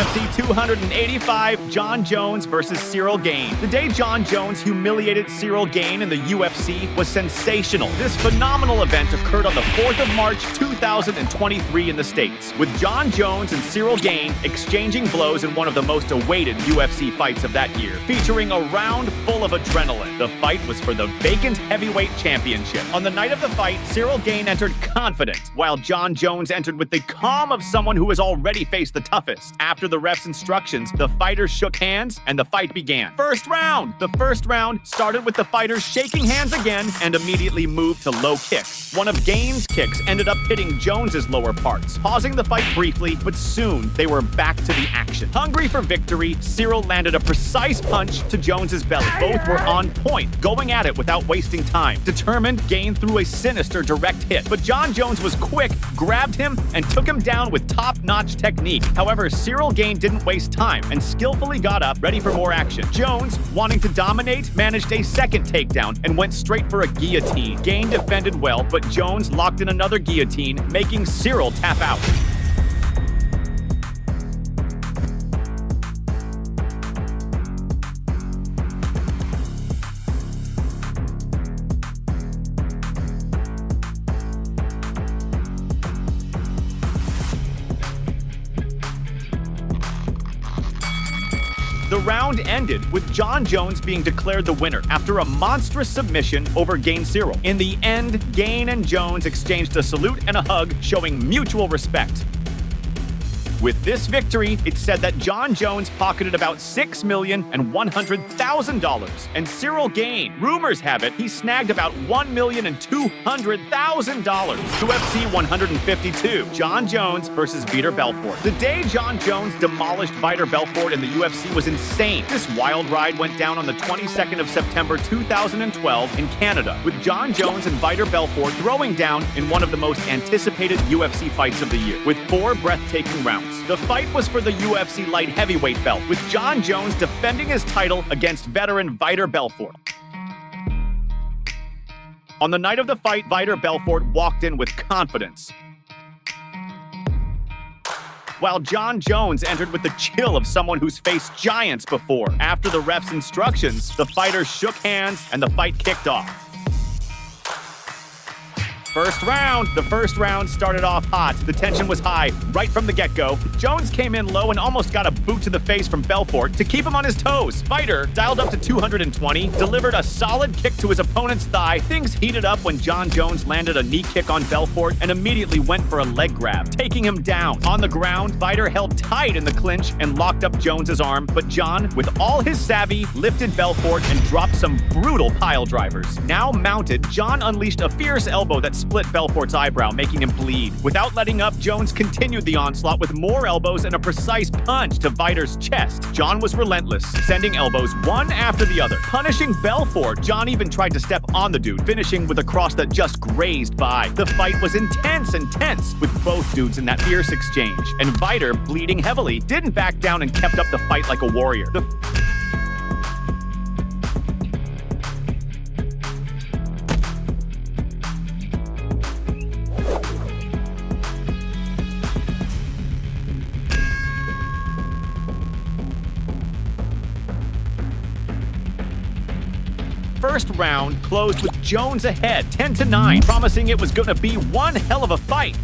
UFC 285, Jon Jones versus Ciryl Gane. The day Jon Jones humiliated Ciryl Gane in the UFC was sensational. This phenomenal event occurred on the 4th of March 2023 in the States, with Jon Jones and Ciryl Gane exchanging blows in one of the most awaited UFC fights of that year, featuring a round full of adrenaline. The fight was for the vacant heavyweight championship. On the night of the fight, Ciryl Gane entered confident, while Jon Jones entered with the calm of someone who has already faced the toughest. After the ref's instructions, the fighters shook hands and the fight began. First round! The first round started with the fighters shaking hands again and immediately moved to low kicks. One of Gane's kicks ended up hitting Jones's lower parts, pausing the fight briefly, but soon they were back to the action. Hungry for victory, Ciryl landed a precise punch to Jones's belly. Both were on point, going at it without wasting time. Determined, Gane threw a sinister direct hit, but Jon Jones was quick, grabbed him, and took him down with top-notch technique. However, Ciryl Gane didn't waste time and skillfully got up, ready for more action. Jones, wanting to dominate, managed a second takedown and went straight for a guillotine. Gane defended well, but Jones locked in another guillotine, making Ciryl tap out. The round ended with Jon Jones being declared the winner after a monstrous submission over Ciryl. In the end, Gane and Jones exchanged a salute and a hug, showing mutual respect. With this victory, it's said that Jon Jones pocketed about $6,100,000, and Ciryl Gane, rumors have it, he snagged about $1,200,000. UFC 152, Jon Jones versus Vitor Belfort. The day Jon Jones demolished Vitor Belfort in the UFC was insane. This wild ride went down on the 22nd of September 2012 in Canada, with Jon Jones and Vitor Belfort throwing down in one of the most anticipated UFC fights of the year, with 4 breathtaking rounds. The fight was for the UFC light heavyweight belt, with Jon Jones defending his title against veteran Vitor Belfort. On the night of the fight, Vitor Belfort walked in with confidence, while Jon Jones entered with the chill of someone who's faced giants before. After the ref's instructions, the fighters shook hands and the fight kicked off. First round. The first round started off hot. The tension was high right from the get-go. Jones came in low and almost got a boot to the face from Belfort to keep him on his toes. Vitor, dialed up to 220, delivered a solid kick to his opponent's thigh. Things heated up when Jon Jones landed a knee kick on Belfort and immediately went for a leg grab, taking him down. On the ground, Vitor held tight in the clinch and locked up Jones's arm, but Jon, with all his savvy, lifted Belfort and dropped some brutal pile drivers. Now mounted, Jon unleashed a fierce elbow that split Belfort's eyebrow, making him bleed. Without letting up, Jones continued the onslaught with more elbows and a precise punch to Vitor's chest. Jon was relentless, sending elbows one after the other, punishing Belfort. Jon even tried to step on the dude, finishing with a cross that just grazed by. The fight was intense and tense, with both dudes in that fierce exchange, and Vitor, bleeding heavily, didn't back down and kept up the fight like a warrior. First round closed with Jones ahead, 10-9, promising it was gonna be one hell of a fight.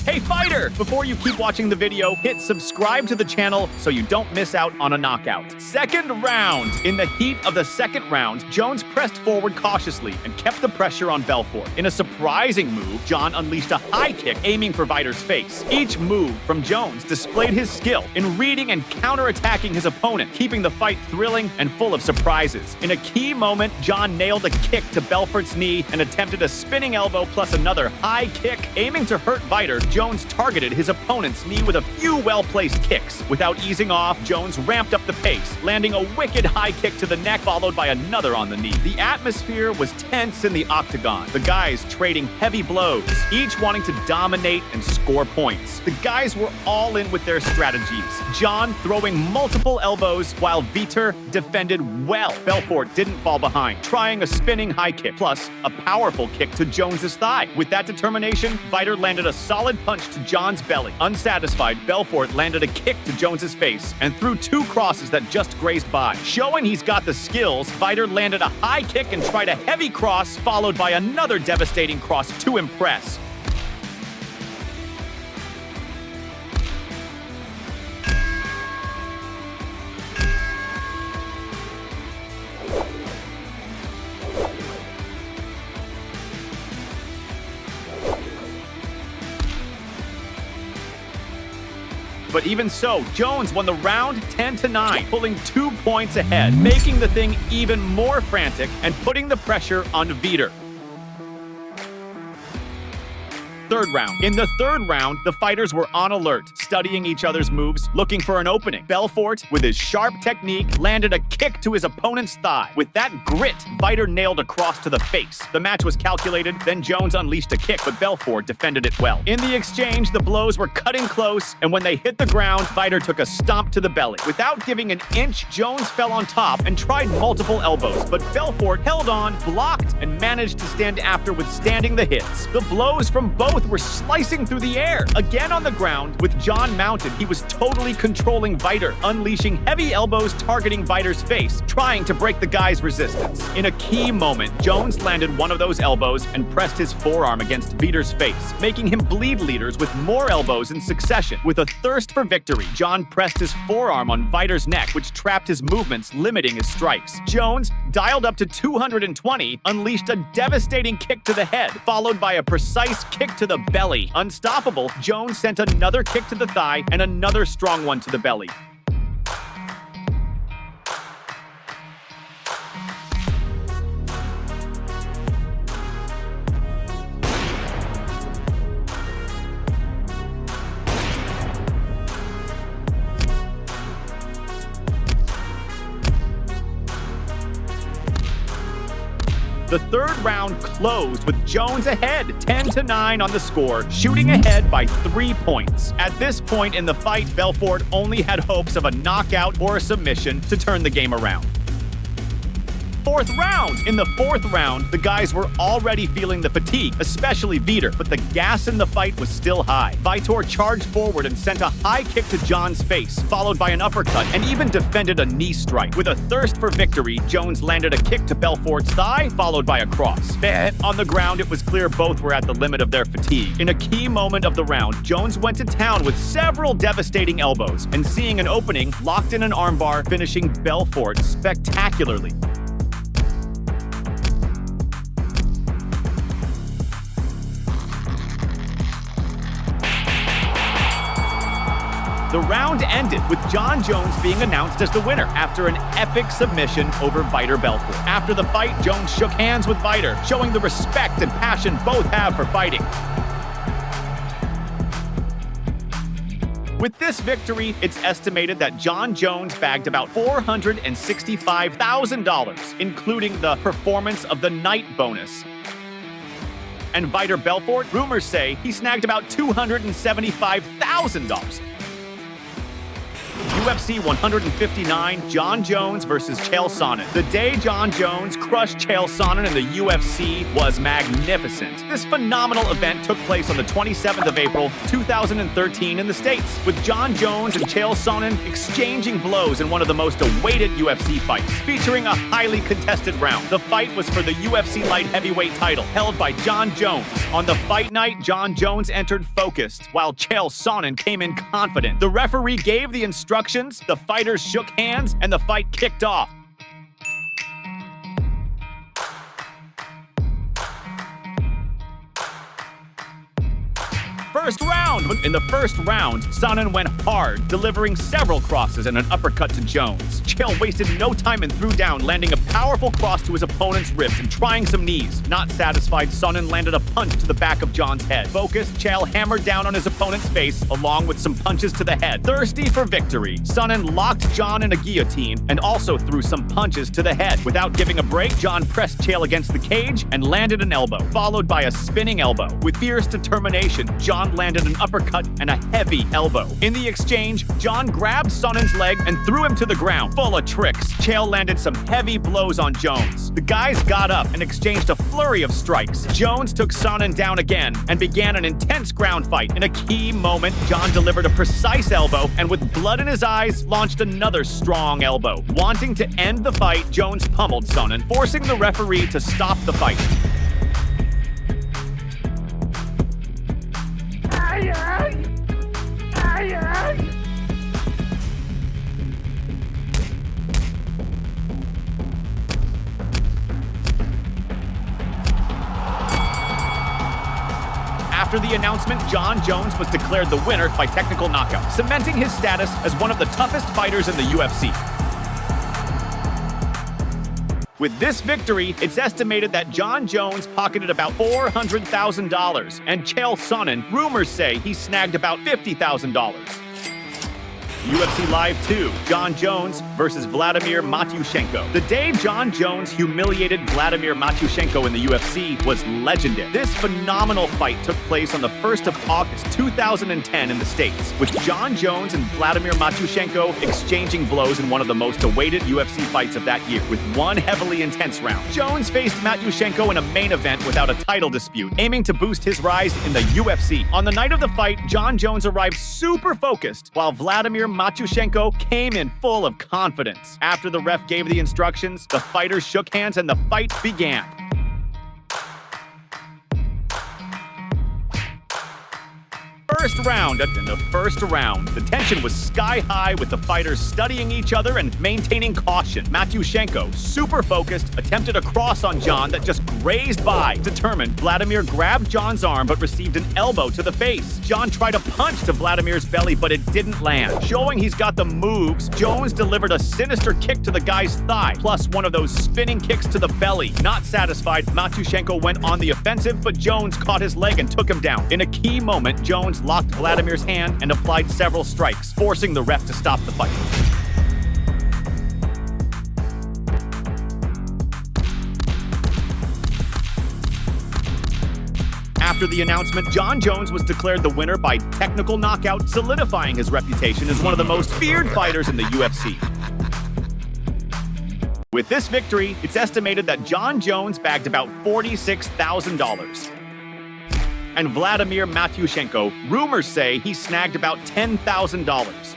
Hey fighter! Before you keep watching the video, hit subscribe to the channel so you don't miss out on a knockout. Second round. In the heat of the second round, Jones pressed forward cautiously and kept the pressure on Belfort. In a surprising move, Jon unleashed a high kick aiming for Vitor's face. Each move from Jones displayed his skill in reading and counterattacking his opponent, keeping the fight thrilling and full of surprises. In a key moment, Jon nailed a kick to Belfort's knee and attempted a spinning elbow plus another high kick. Aiming to hurt Vitor, Jones targeted his opponent's knee with a few well-placed kicks. Without easing off, Jones ramped up the pace, landing a wicked high kick to the neck followed by another on the knee. The atmosphere was tense in the octagon, the guys trading heavy blows, each wanting to dominate and score points. The guys were all in with their strategies, Jon throwing multiple elbows while Vitor defended well. Belfort didn't fall behind, trying a spinning high kick, plus a powerful kick to Jones's thigh. With that determination, Vitor landed a solid punch to Jon's belly. Unsatisfied, Belfort landed a kick to Jones's face and threw 2 crosses that just grazed by. Showing he's got the skills, Vitor landed a high kick and tried a heavy cross, followed by another devastating cross to impress. But even so, Jones won the round 10-9, pulling 2 points ahead, making the thing even more frantic and putting the pressure on Vitor. Third round. In the third round, the fighters were on alert, studying each other's moves, looking for an opening. Belfort, with his sharp technique, landed a kick to his opponent's thigh. With that grit, Vitor nailed a cross to the face. The match was calculated, then Jones unleashed a kick, but Belfort defended it well. In the exchange, the blows were cutting close, and when they hit the ground, Vitor took a stomp to the belly. Without giving an inch, Jones fell on top and tried multiple elbows, but Belfort held on, blocked, and managed to stand after, withstanding the hits. The blows from both were slicing through the air. Again on the ground, with Jon mounted, he was totally controlling Vitor, unleashing heavy elbows targeting Vitor's face, trying to break the guy's resistance. In a key moment, Jones landed one of those elbows and pressed his forearm against Vitor's face, making him bleed liters with more elbows in succession. With a thirst for victory, Jon pressed his forearm on Vitor's neck, which trapped his movements, limiting his strikes. Jones, dialed up to 220, unleashed a devastating kick to the head, followed by a precise kick to the belly. Unstoppable, Jones sent another kick to the thigh and another strong one to the belly. The third round closed with Jones ahead, 10-9 on the score, shooting ahead by 3 points. At this point in the fight, Belfort only had hopes of a knockout or a submission to turn the game around. Fourth round. In the fourth round, the guys were already feeling the fatigue, especially Vitor, but the gas in the fight was still high. Vitor charged forward and sent a high kick to Jon's face, followed by an uppercut, and even defended a knee strike. With a thirst for victory, Jones landed a kick to Belfort's thigh, followed by a cross. On the ground, it was clear both were at the limit of their fatigue. In a key moment of the round, Jones went to town with several devastating elbows, and seeing an opening, locked in an armbar, finishing Belfort spectacularly. The round ended with Jon Jones being announced as the winner after an epic submission over Vitor Belfort. After the fight, Jones shook hands with Vitor, showing the respect and passion both have for fighting. With this victory, it's estimated that Jon Jones bagged about $465,000, including the Performance of the Night bonus. And Vitor Belfort, rumors say he snagged about $275,000. UFC 159, Jon Jones versus Chael Sonnen. The day Jon Jones crushed Chael Sonnen in the UFC was magnificent. This phenomenal event took place on the 27th of April, 2013 in the States, with Jon Jones and Chael Sonnen exchanging blows in one of the most awaited UFC fights, featuring a highly contested round. The fight was for the UFC light heavyweight title, held by Jon Jones. On the fight night, Jon Jones entered focused, while Chael Sonnen came in confident. The referee gave the instructions, the fighters shook hands, and the fight kicked off. First round. In the first round, Sonnen went hard, delivering several crosses and an uppercut to Jones. Chael wasted no time and threw down, landing a powerful cross to his opponent's ribs and trying some knees. Not satisfied, Sonnen landed a punch to the back of Jon's head. Focused, Chael hammered down on his opponent's face, along with some punches to the head. Thirsty for victory, Sonnen locked Jon in a guillotine and also threw some punches to the head. Without giving a break, Jon pressed Chael against the cage and landed an elbow, followed by a spinning elbow. With fierce determination, Jon landed an uppercut and a heavy elbow. In the exchange, Jon grabbed Sonnen's leg and threw him to the ground, full of tricks. Chael landed some heavy blows on Jones. The guys got up and exchanged a flurry of strikes. Jones took Sonnen down again and began an intense ground fight. In a key moment, Jon delivered a precise elbow and with blood in his eyes, launched another strong elbow. Wanting to end the fight, Jones pummeled Sonnen, forcing the referee to stop the fight. After the announcement, Jon Jones was declared the winner by technical knockout, cementing his status as one of the toughest fighters in the UFC. With this victory, it's estimated that Jon Jones pocketed about $400,000, and Chael Sonnen, rumors say he snagged about $50,000. UFC Live 2, Jon Jones versus Vladimir Matyushenko. The day Jon Jones humiliated Vladimir Matyushenko in the UFC was legendary. This phenomenal fight took place on the 1st of August 2010 in the States, with Jon Jones and Vladimir Matyushenko exchanging blows in one of the most awaited UFC fights of that year, with one heavily intense round. Jones faced Matyushenko in a main event without a title dispute, aiming to boost his rise in the UFC. On the night of the fight, Jon Jones arrived super focused, while Vladimir Matyushenko came in full of confidence. After the ref gave the instructions, the fighters shook hands and the fight began. In the first round, the tension was sky high with the fighters studying each other and maintaining caution. Matyushenko, super focused, attempted a cross on Jon that just grazed by. Determined, Vladimir grabbed Jon's arm but received an elbow to the face. Jon tried a punch to Vladimir's belly, but it didn't land. Showing he's got the moves, Jones delivered a sinister kick to the guy's thigh, plus one of those spinning kicks to the belly. Not satisfied, Matyushenko went on the offensive, but Jones caught his leg and took him down. In a key moment, Jones locked Vladimir's hand and applied several strikes, forcing the ref to stop the fight. After the announcement, Jon Jones was declared the winner by technical knockout, solidifying his reputation as one of the most feared fighters in the UFC. With this victory, it's estimated that Jon Jones bagged about $46,000. And Vladimir Matyushenko, rumors say he snagged about $10,000.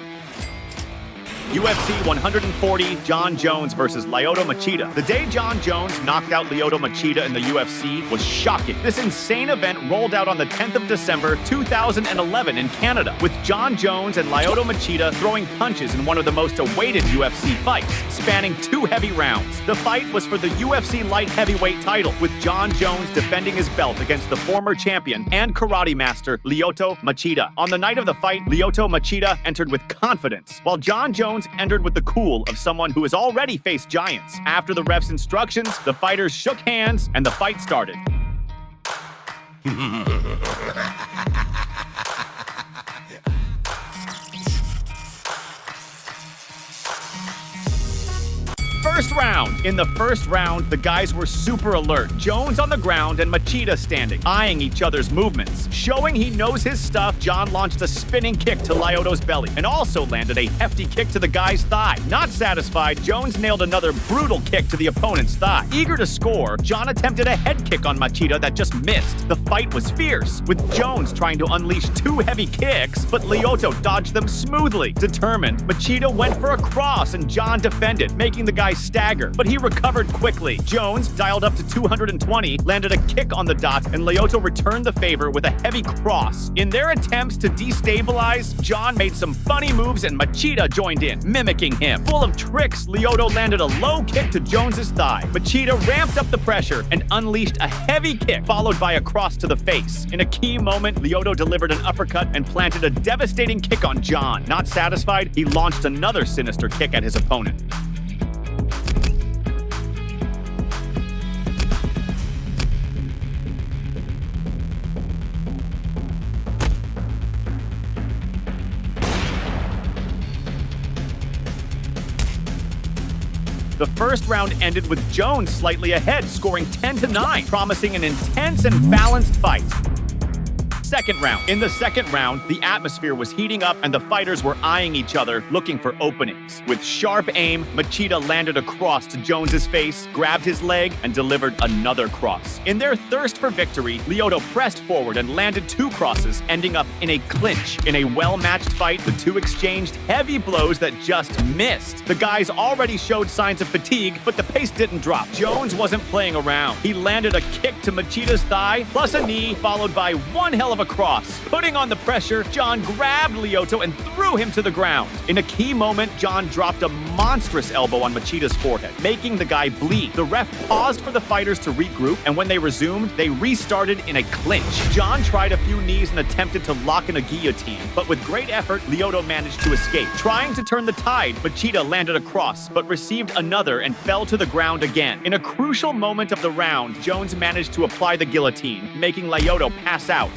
UFC 140, Jon Jones versus Lyoto Machida. The day Jon Jones knocked out Lyoto Machida in the UFC was shocking. This insane event rolled out on the 10th of December 2011 in Canada, with Jon Jones and Lyoto Machida throwing punches in one of the most awaited UFC fights, spanning 2 heavy rounds. The fight was for the UFC light heavyweight title, with Jon Jones defending his belt against the former champion and karate master Lyoto Machida. On the night of the fight, Lyoto Machida entered with confidence, while Jon Jones entered with the cool of someone who has already faced giants. After the ref's instructions, the fighters shook hands and the fight started. First round. In the first round, the guys were super alert. Jones on the ground and Machida standing, eyeing each other's movements. Showing he knows his stuff, Jon launched a spinning kick to Lyoto's belly and also landed a hefty kick to the guy's thigh. Not satisfied, Jones nailed another brutal kick to the opponent's thigh. Eager to score, Jon attempted a head kick on Machida that just missed. The fight was fierce, with Jones trying to unleash 2 heavy kicks, but Lyoto dodged them smoothly. Determined, Machida went for a cross and Jon defended, making the guy stagger, but he recovered quickly. Jones dialed up to 220, landed a kick on the dot, and Lyoto returned the favor with a heavy cross. In their attempts to destabilize, Jon made some funny moves and Machida joined in, mimicking him. Full of tricks, Lyoto landed a low kick to Jones's thigh. Machida ramped up the pressure and unleashed a heavy kick, followed by a cross to the face. In a key moment, Lyoto delivered an uppercut and planted a devastating kick on Jon. Not satisfied, he launched another sinister kick at his opponent. The first round ended with Jones slightly ahead, scoring 10-9, promising an intense and balanced fight. second round. In the second round, the atmosphere was heating up and the fighters were eyeing each other, looking for openings. With sharp aim, Machida landed a cross to Jones's face, grabbed his leg, and delivered another cross. In their thirst for victory, Lyoto pressed forward and landed two crosses, ending up in a clinch. In a well-matched fight, the two exchanged heavy blows that just missed. The guys already showed signs of fatigue, but the pace didn't drop. Jones wasn't playing around. He landed a kick to Machida's thigh, plus a knee, followed by one hell of a cross. Putting on the pressure, Jon grabbed Lyoto and threw him to the ground. In a key moment, Jon dropped a monstrous elbow on Machida's forehead, making the guy bleed. The ref paused for the fighters to regroup, and when they resumed, they restarted in a clinch. Jon tried a few knees and attempted to lock in a guillotine, but with great effort, Lyoto managed to escape. Trying to turn the tide, Machida landed a cross, but received another and fell to the ground again. In a crucial moment of the round, Jones managed to apply the guillotine, making Lyoto pass out.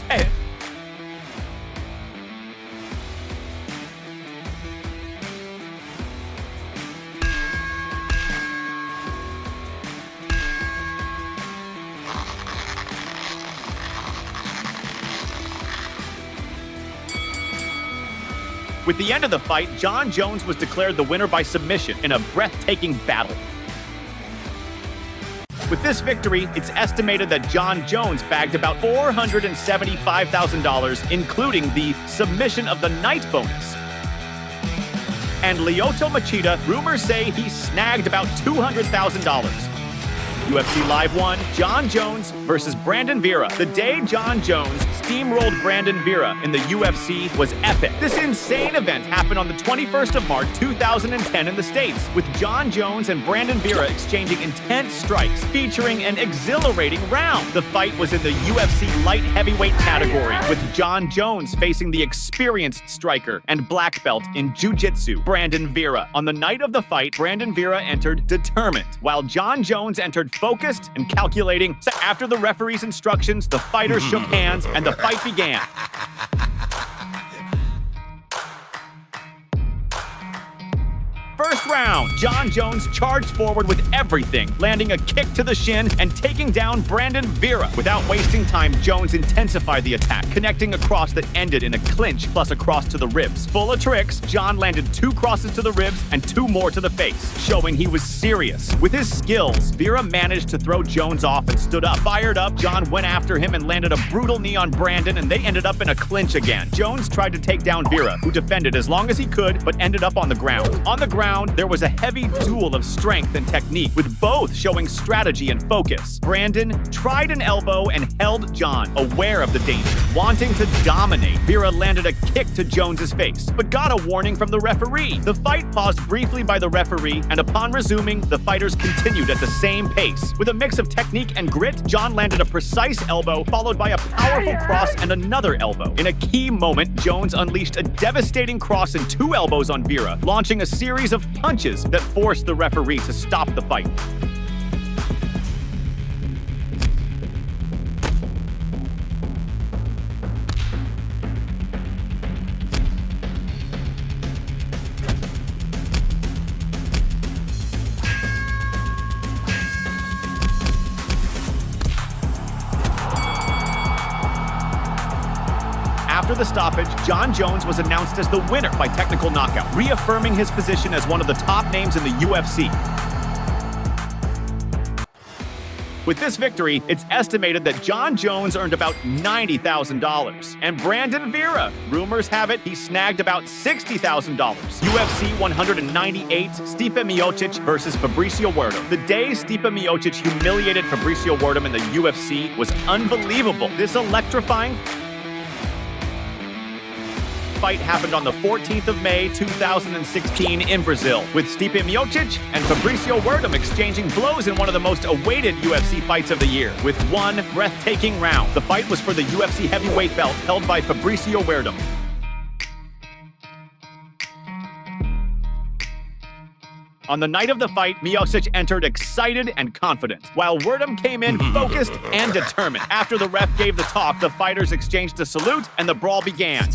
With the end of the fight, Jon Jones was declared the winner by submission in a breathtaking battle. With this victory, it's estimated that Jon Jones bagged about $475,000, including the submission of the night bonus. And Lyoto Machida, rumors say he snagged about $200,000. UFC Live 1, Jon Jones versus Brandon Vera. The day Jon Jones steamrolled Brandon Vera in the UFC was epic. This insane event happened on the 21st of March 2010 in the States, with Jon Jones and Brandon Vera exchanging intense strikes, featuring an exhilarating round. The fight was in the UFC light heavyweight category, with Jon Jones facing the experienced striker and black belt in jiu-jitsu, Brandon Vera. On the night of the fight, Brandon Vera entered determined, while Jon Jones entered focused and calculating. After the referee's instructions, the fighters shook hands and the fight began. First round, Jon Jones charged forward with everything, landing a kick to the shin and taking down Brandon Vera. Without wasting time, Jones intensified the attack, connecting a cross that ended in a clinch plus a cross to the ribs. Full of tricks, Jon landed two crosses to the ribs and two more to the face, showing he was serious. With his skills, Vera managed to throw Jones off and stood up. Fired up, Jon went after him and landed a brutal knee on Brandon, and they ended up in a clinch again. Jones tried to take down Vera, who defended as long as he could, but ended up on the ground. On the ground, there was a heavy duel of strength and technique, with both showing strategy and focus. Brandon tried an elbow and held Jon, aware of the danger. Wanting to dominate, Vera landed a kick to Jones's face, but got a warning from the referee. The fight paused briefly by the referee, and upon resuming, the fighters continued at the same pace. With a mix of technique and grit, Jon landed a precise elbow, followed by a powerful cross and another elbow. In a key moment, Jones unleashed a devastating cross and two elbows on Vera, launching a series of punches that forced the referee to stop the fight. After the stoppage, Jon Jones was announced as the winner by technical knockout, reaffirming his position as one of the top names in the UFC. With this victory, it's estimated that Jon Jones earned about $90,000. And Brandon Vera, rumors have it, he snagged about $60,000. UFC 198, Stipe Miocic versus Fabricio Werdum. The day Stipe Miocic humiliated Fabricio Werdum in the UFC was unbelievable. This electrifying fight happened on the 14th of May, 2016 in Brazil, with Stipe Miocic and Fabricio Werdum exchanging blows in one of the most awaited UFC fights of the year, with one breathtaking round. The fight was for the UFC heavyweight belt held by Fabricio Werdum. On the night of the fight, Miocic entered excited and confident, while Werdum came in focused and determined. After the ref gave the talk, the fighters exchanged a salute and the brawl began.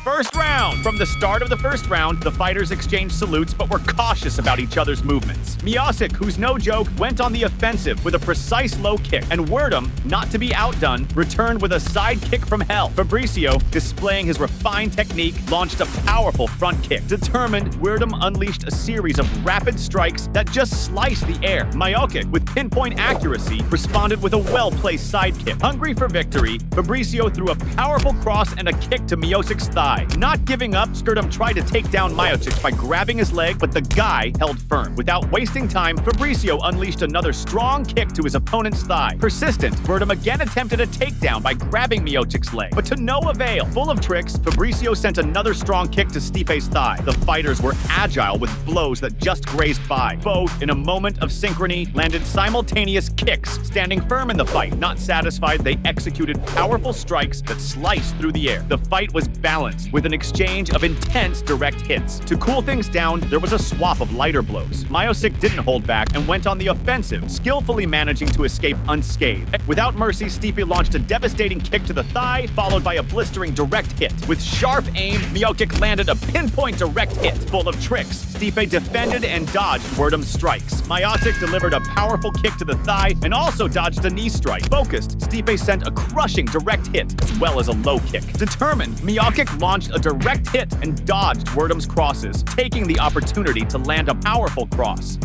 First round. From the start of the first round, the fighters exchanged salutes but were cautious about each other's movements. Miocic, who's no joke, went on the offensive with a precise low kick, and Werdum, not to be outdone, returned with a side kick from hell. Fabricio, displaying his refined technique, launched a powerful front kick. Determined, Werdum unleashed a series of rapid strikes that just sliced the air. Miocic, with pinpoint accuracy, responded with a well-placed side kick. Hungry for victory, Fabricio threw a powerful cross and a kick to Miocic's thigh. Not giving up, Werdum tried to take down Miocic by grabbing his leg, but the guy held firm. Without wasting time, Fabricio unleashed another strong kick to his opponent's thigh. Persistent, Werdum again attempted a takedown by grabbing Miocic's leg, but to no avail. Full of tricks, Fabricio sent another strong kick to Stipe's thigh. The fighters were agile with blows that just grazed by. Both, in a moment of synchrony, landed simultaneous kicks, standing firm in the fight. Not satisfied, they executed powerful strikes that sliced through the air. The fight was balanced, with an exchange of intense direct hits. To cool things down, there was a swap of lighter blows. Miocic didn't hold back and went on the offensive, skillfully managing to escape unscathed. Without mercy, Stipe launched a devastating kick to the thigh, followed by a blistering direct hit. With sharp aim, Miocic landed a pinpoint direct hit. Full of tricks, Stipe defended and dodged Werdum's strikes. Miocic delivered a powerful kick to the thigh and also dodged a knee strike. Focused, Stipe sent a crushing direct hit as well as a low kick. Determined, Miocic launched a direct hit and dodged Werdum's crosses, taking the opportunity to land a powerful cross.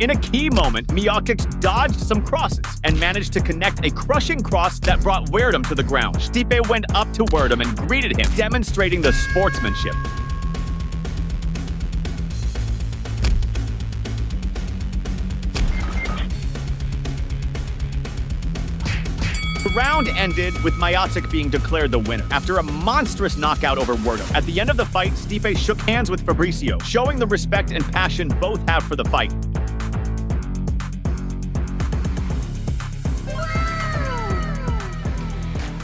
In a key moment, Miocic dodged some crosses and managed to connect a crushing cross that brought Werdum to the ground. Stipe went up to Werdum and greeted him, demonstrating the sportsmanship. The round ended with Miocic being declared the winner after a monstrous knockout over Werdum. At the end of the fight, Stipe shook hands with Fabricio, showing the respect and passion both have for the fight.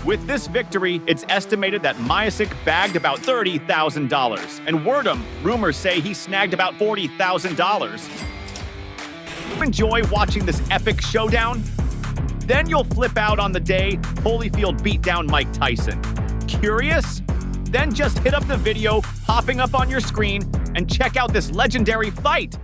With this victory, it's estimated that Miocic bagged about $30,000, and Werdum, rumors say he snagged about $40,000. Enjoy watching this epic showdown? Then you'll flip out on the day Holyfield beat down Mike Tyson. Curious? Then just hit up the video popping up on your screen and check out this legendary fight.